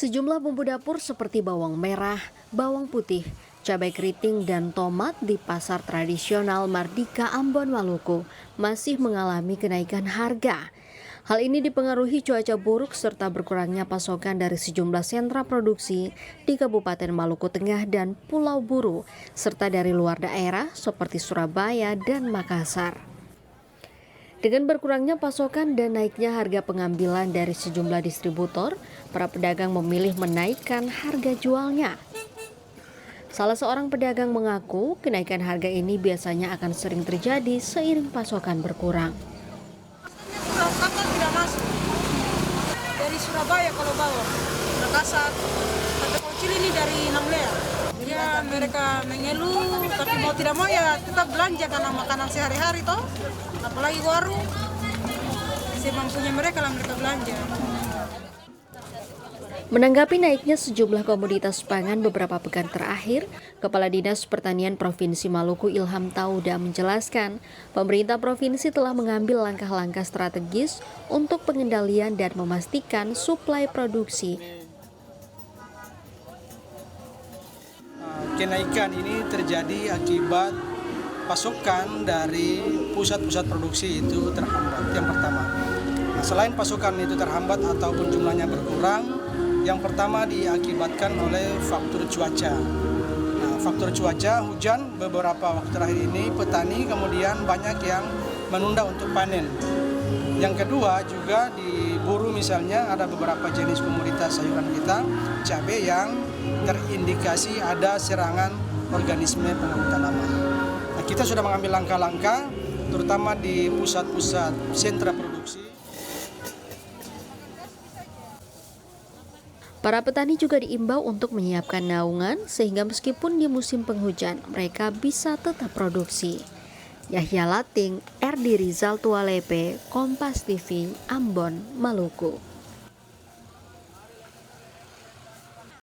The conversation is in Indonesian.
Sejumlah bumbu dapur seperti bawang merah, bawang putih, cabai keriting, dan tomat di pasar tradisional Mardika Ambon Maluku masih mengalami kenaikan harga. Hal ini dipengaruhi cuaca buruk serta berkurangnya pasokan dari sejumlah sentra produksi di Kabupaten Maluku Tengah dan Pulau Buru, serta dari luar daerah seperti Surabaya dan Makassar. Dengan berkurangnya pasokan dan naiknya harga pengambilan dari sejumlah distributor, para pedagang memilih menaikkan harga jualnya. Salah seorang pedagang mengaku kenaikan harga ini biasanya akan sering terjadi seiring pasokan berkurang. Kapal tidak masuk dari Surabaya kalau bawa Makassar, tapi kalau Cili ini dari Namlea. Ya mereka mengeluh, tapi mau tidak mau ya tetap belanja karena makanan sehari-hari toh, apalagi warung. Semampunya mereka lah mereka belanja. Menanggapi naiknya sejumlah komoditas pangan beberapa pekan terakhir, Kepala Dinas Pertanian Provinsi Maluku Ilham Tauda menjelaskan, pemerintah provinsi telah mengambil langkah-langkah strategis untuk pengendalian dan memastikan suplai produksi. Kenaikan ini terjadi akibat pasokan dari pusat-pusat produksi itu terhambat, yang pertama. Nah, selain pasokan itu terhambat ataupun jumlahnya berkurang, yang pertama diakibatkan oleh faktor cuaca. Nah, faktor cuaca, hujan beberapa waktu terakhir ini, petani kemudian banyak yang menunda untuk panen. Yang kedua juga di buru misalnya ada beberapa jenis komoditas sayuran kita, cabai yang terindikasi ada serangan organisme pengganggu tanaman. Nah, kita sudah mengambil langkah-langkah terutama di pusat-pusat sentra produksi. Para petani juga diimbau untuk menyiapkan naungan sehingga meskipun di musim penghujan mereka bisa tetap produksi. Yahya Lating, RD Rizal Tualepe, Kompas TV, Ambon, Maluku.